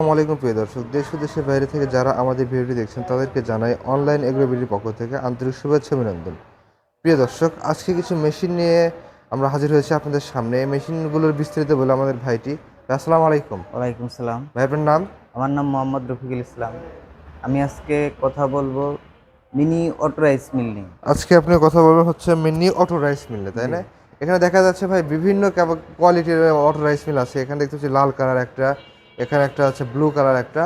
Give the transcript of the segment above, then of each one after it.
আসসালামু আলাইকুম প্রিয় দর্শক, দেশ ও দেশের বাইরে থেকে যারা আমাদের ভিডিওটি দেখছেন তাদেরকে জানাই অনলাইন এগ্রোবিলিটির পক্ষ থেকে আন্তরিক শুভেচ্ছা অভিনন্দন। প্রিয় দর্শক, আজকে কিছু মেশিন নিয়ে আমরা হাজির হয়েছি আপনাদের সামনে। এই মেশিনগুলোর বিস্তারিত বলে আমাদের ভাইটি। আসসালামু আলাইকুম। ওয়ালাইকুম সালাম। ভাই, আপনার নাম? আমার নাম মোহাম্মদ রফিকুল ইসলাম। আমি আজকে কথা বলবো মিনি অটো রাইস মিল নিয়ে। আজকে আপনি কথা বলবেন হচ্ছে মিনি অটো রাইস মিল নিয়ে, তাই জি না? এখানে দেখা যাচ্ছে ভাই বিভিন্ন কোয়ালিটির অটো রাইস মিল আছে। এখানে দেখতে পাচ্ছি লাল কালার একটা, এখানে একটা আছে ব্লু কালার একটা,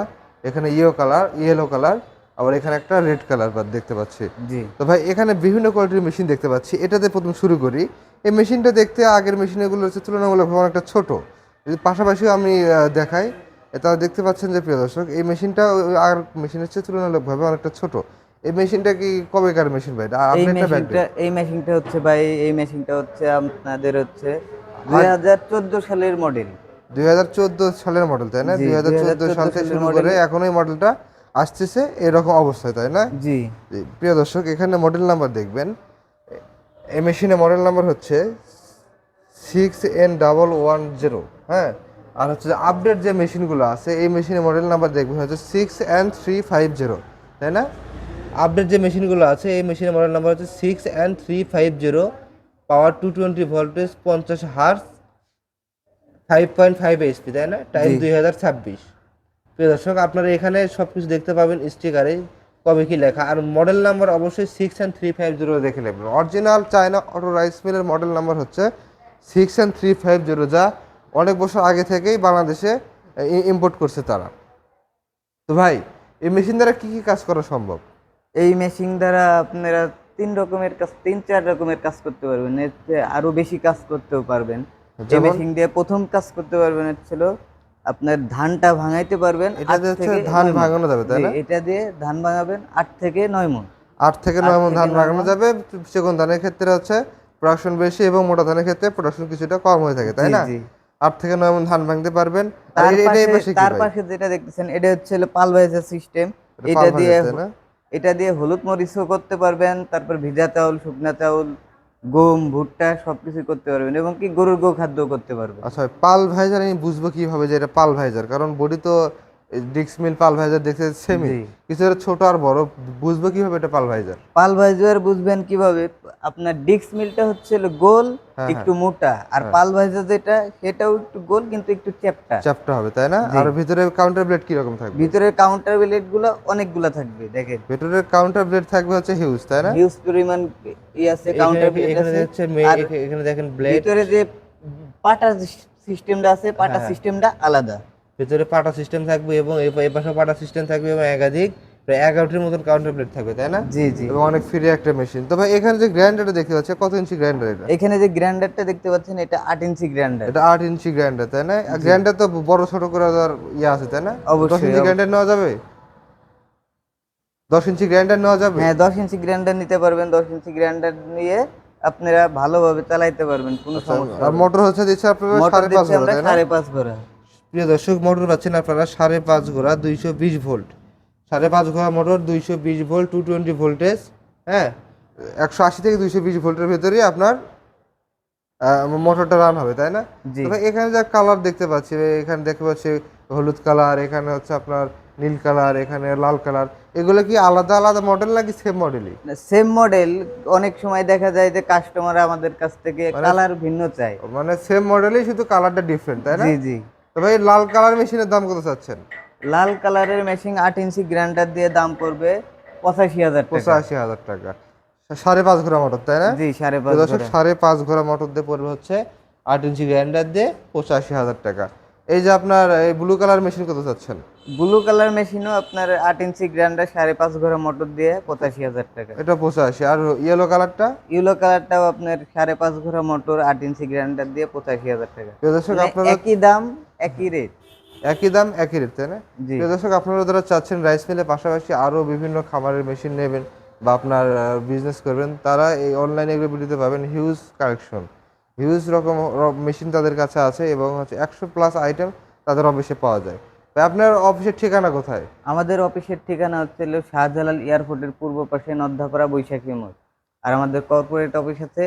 এখানে ইয়েলো কালার, আবার এখানে একটা রেড কালার দেখতে পাচ্ছি। জি তো ভাই, এখানে বিভিন্ন কোয়ালিটির মেশিন দেখতে পাচ্ছি। এটাতে প্রথম শুরু করি। এই মেশিনটা দেখতে আগের মেশিনগুলো হচ্ছে তুলনামূলকভাবে অনেকটা ছোট। যদি পাশাপাশি আমি দেখাই, তাহলে দেখতে পাচ্ছেন যে প্রিয় দর্শক, এই মেশিনটা আর মেশিনের চেয়ে তুলনামূলকভাবে অনেকটা ছোট। এই মেশিনটা কি কবেকার মেশিন ভাই? এটা এই আপডেট না মেশিনটা ব্যাকডেট? এই মেশিনটা হচ্ছে ভাই, এই মেশিনটা হচ্ছে আপনাদের হচ্ছে আর 2014 সালের মডেল। 2014 সালের মডেল, তাই না? জি 2014 সাল 2014 থেকে সালের শুরু মডেল। করে এখন এই মডেলটা আসতেছে এরকম অবস্থায়, তাই না? জি জি, প্রিয় দর্শক, এখানে মডেল নাম্বার দেখবেন। এই মেশিনে মডেল নাম্বার হচ্ছে 6N110। হ্যাঁ, আর হচ্ছে যে আপডেট যে মেশিনগুলো আছে এই মেশিনে মডেল নাম্বার দেখবেন হচ্ছে 6N350, তাই না? আপডেট যে মেশিনগুলো আছে এই মেশিনের মডেল নাম্বার হচ্ছে 6N350, পাওয়ার 220 ভোল্টেজ, 50 হার্জ, 5.5 এইচপি, তাই না? টাইম জি 2026। প্রিয় দর্শক, আপনারা এখানে সব কিছু দেখতে পাবেন স্টিকারে কবে কি লেখা, আর মডেল নাম্বার অবশ্যই 6N350 দেখে নেবেন। অরিজিনাল চায়না অটো রাইস মিলের মডেল নাম্বার হচ্ছে 6N350, যা অনেক বছর আগে থেকেই বাংলাদেশে ইম্পোর্ট করছে তারা। তো ভাই, এই মেশিন দ্বারা কি কি কাজ করা সম্ভব? এই মেশিন দ্বারা আপনারা তিন চার রকমের কাজ করতে পারবেন, এর চেয়ে আরো বেশি কাজ করতেও পারবেন। এই যেমন মেশিন দিয়ে প্রথম কাজ করতে পারবেন হচ্ছিল আপনার ধানটা ভাঙাইতে পারবেন এটা আট দিয়ে হচ্ছে থেকে ধান নয় মণ। ভাঙানো যাবে, তাই জি, না? এটা দিয়ে ধান ভাঙাবেন 8 থেকে 9 মণ। 8 থেকে 9 মণ 8 থেকে ধান 9 ভাঙানো মণ। যাবে। চিকন ধানের ক্ষেত্রে হচ্ছে প্রোডাকশন বেশি এবং মোটা ধানের ক্ষেত্রে প্রোডাকশন কিছুটা কম হয়ে থাকে, তাই জি না? জি। 8 থেকে 9 মণ ধান ভাঙতে পারবেন। আর তার এটা এই পাশে পাশে কি তার ভাই? পাশে যেটা দেখতেছেন এটা হচ্ছে হলো পালভাইজার সিস্টেম। এটা পাল এটা দিয়ে ভাজা, তাই না? এটা দিয়ে হলুদ মরিচও করতে পারবেন, তারপর ভিজা চাউল, শুকনা চাউল, গম, ভুট্টা সবকিছু করতে পারবেন এবং কি গরুর গোখাদ্যও করতে পারবেন। আচ্ছা, পাল ভাইজার আমি বুঝবো কিভাবে যে এটা পাল ভাইজার? কারণ বডি তো ডিক্স মিল পাল ভাইজার দেখতে সেমই, জি, কিছু একটা ছোট আর বড়। বুঝবো কিভাবে এটা পাল ভাইজার? পালভাইজার বুঝবেন কিভাবে? আপনার ডিক্স মিলটা হচ্ছে হলো গোল, হ্যাঁ, হ্যাঁ, একটু মোটা, আর হ্যাঁ। পালভাইজার যেটা সেটাও একটু গোল কিন্তু একটু চ্যাপ্টা। চ্যাপ্টা হবে, তাই না? জি, আর ভিতরে কাউন্টার ব্লেড কিরকম থাকবে? ভিতরের কাউন্টার ব্লেড গুলো অনেকগুলা থাকবে দেখেন। ভেতরের কাউন্টার ব্লেড থাকবে হচ্ছে হিউজ, তাই না? হিউজ পরিমাণ আছে, এখানে কাউন্টার ব্লেড এখানে আছে। হচ্ছে আর এখানে দেখেন ব্লেড। ভিতরে যে পাটা সিস্টেমটা আছে, পাটা হ্যাঁ, হ্যাঁ। সিস্টেমটা আলাদা। ভেতরে পাটা সিস্টেম থাকবে এবং এই পাশে পাটা সিস্টেম থাকবে এবং একাধিক প্রায় 11টির মতন কাউন্টার ব্লেড থাকবে, তাই না? জি জি। এবং অনেক ফ্রি একটা মেশিন। তো ভাই, এখানে যে গ্রাইন্ডারটা দেখতে পাচ্ছি, কত ইঞ্চি গ্রাইন্ডার এটা? এখানে যে গ্রাইন্ডারটা দেখতে পাচ্ছেন এটা 8 ইঞ্চি গ্রাইন্ডার। এটা 8 ইঞ্চি গ্রাইন্ডার, তাই না? জি, গ্রাইন্ডার তো বড় ছোট করে দেওয়ার ইয়ে আছে, তাই না? দশ অবশ্যই ইঞ্চি গ্রাইন্ডার অবশ্যই। নেওয়া যাবে? 10 ইঞ্চি গ্রাইন্ডার নেওয়া যাবে? হ্যাঁ, 10 ইঞ্চি গ্রাইন্ডার নিতে পারবেন। 10 ইঞ্চি গ্রাইন্ডার নিয়ে আপনারা ভালোভাবে চালাইতে পারবেন, কোনো আচ্ছা, সমস্যা আর হবে না। মোটর হচ্ছে দিচ্ছে আপনারা মোটর 5.5 দিচ্ছি ঘোড়া, আমরা তাই না? 5.5 ঘোড়া। প্রিয় দর্শক, মোটর পাচ্ছেন আপনারা 5.5 ঘোড়া, 220 ভোল্ট। 5.5 ঘোড়া মোটর, 220 ভোল্ট, 220 ভোল্টেজ। হ্যাঁ, 180 থেকে 220 ভোল্টের ভেতরে আপনার মোটরটা রান হবে, তাই না? জি, তবে এখানে যা কালার দেখতে পাচ্ছি, এখানে দেখতে পাচ্ছি হলুদ কালার, এখানে হচ্ছে আপনার নীল কালার, এখানে লাল কালার। এগুলো কি আলাদা আলাদা মডেল নাকি সেম মডেলই? Same model. অনেক সময় দেখা যায় যে কাস্টমার আমাদের কাছ থেকে মানে কালার ভিন্ন চায়। মানে সেম মডেলই, শুধু কালারটা ডিফারেন্ট, তাই না? জি জি। তবে এই লাল কালার মেশিনের দাম কত চাচ্ছেন? লাল কালারের মেশিন 8 ইঞ্চি গ্রাইন্ডার দিয়ে দাম পড়বে 85,000 টাকা। 85,000 টাকা। 5.5 ঘোড়া মোটর, তাই না? জি, সাড়ে তো পাঁচ দর্শক, ঘোড়া 5.5 ঘোড়া মোটর দিয়ে পড়বে হচ্ছে 8 ইঞ্চি গ্রাইন্ডার দিয়ে 85,000 টাকা। এই যে আপনার এই ব্লু কালার মেশিন কত চাচ্ছেন? ব্লু কালার মেশিনও আপনার 8 ইঞ্চি গ্রাইন্ডার 5.5 ঘোড়া মোটর দিয়ে 85,000 টাকা। এটা 85। আর ইয়েলো কালারটা? ইউলো কালারটাও আপনার 5.5 ঘোড়া মোটর 8 ইঞ্চি গ্রাইন্ডার দিয়ে 85,000 টাকা। প্রিয় দর্শক, মানে আপনারা একই দাম, একই রেট। একই দাম একই রেট, তাই না? জি প্রিয় দর্শক, আপনারা যারা চাচ্ছেন রাইস মিলের পাশাপাশি আরও বিভিন্ন খামারের মেশিন নেবেন বা আপনার বিজনেস করবেন, তারা এই অনলাইনে এগুলো ভিডিওতে পাবেন হিউজ কালেকশন, হিউজ রকম মেশিন তাদের কাছে আছে এবং হচ্ছে 100+ আইটেম তাদের অফিসে পাওয়া যায়। ভাই, আপনার অফিসের ঠিকানা কোথায়? আমাদের অফিসের ঠিকানা হচ্ছে শাহজালাল এয়ারপোর্টের পূর্ব পাশে নদ্যাপাড়া বৈশাখী মোড়। আর আমাদের কর্পোরেট অফিস আছে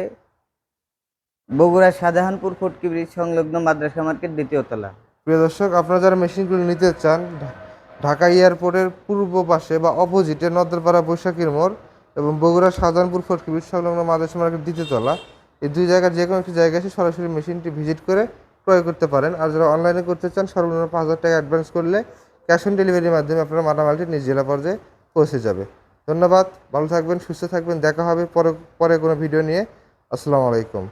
বগুড়া শাহজাহানপুর ফটকি ব্রিজ সংলগ্ন মাদ্রাসা মার্কেট 2য় তলা। প্রিয় দর্শক, আপনারা যারা মেশিনগুলো নিতে চান, ঢাকা এয়ারপোর্টের পূর্ব পাশে বা অপোজিটে নদ্দরপাড়া বৈশাখীর মোড় এবং বগুড়া শাহজাহানপুর ফটকিবির সংলগ্ন মাদ্রাস মার্কেট দ্বিতীয়তলা, এই দুই জায়গার যে কোনো একটি জায়গায় এসে সরাসরি মেশিনটি ভিজিট করে ক্রয় করতে পারেন। আর যারা অনলাইনে করতে চান, সর্বনিম্ন 5,000 টাকা অ্যাডভান্স করলে ক্যাশ অন ডেলিভারির মাধ্যমে আপনার মালামালটি নিজ জেলা পর্যায়ে পৌঁছে যাবে। ধন্যবাদ, ভালো থাকবেন, সুস্থ থাকবেন, দেখা হবে পরে পরে কোনো ভিডিও নিয়ে। আসসালামু আলাইকুম।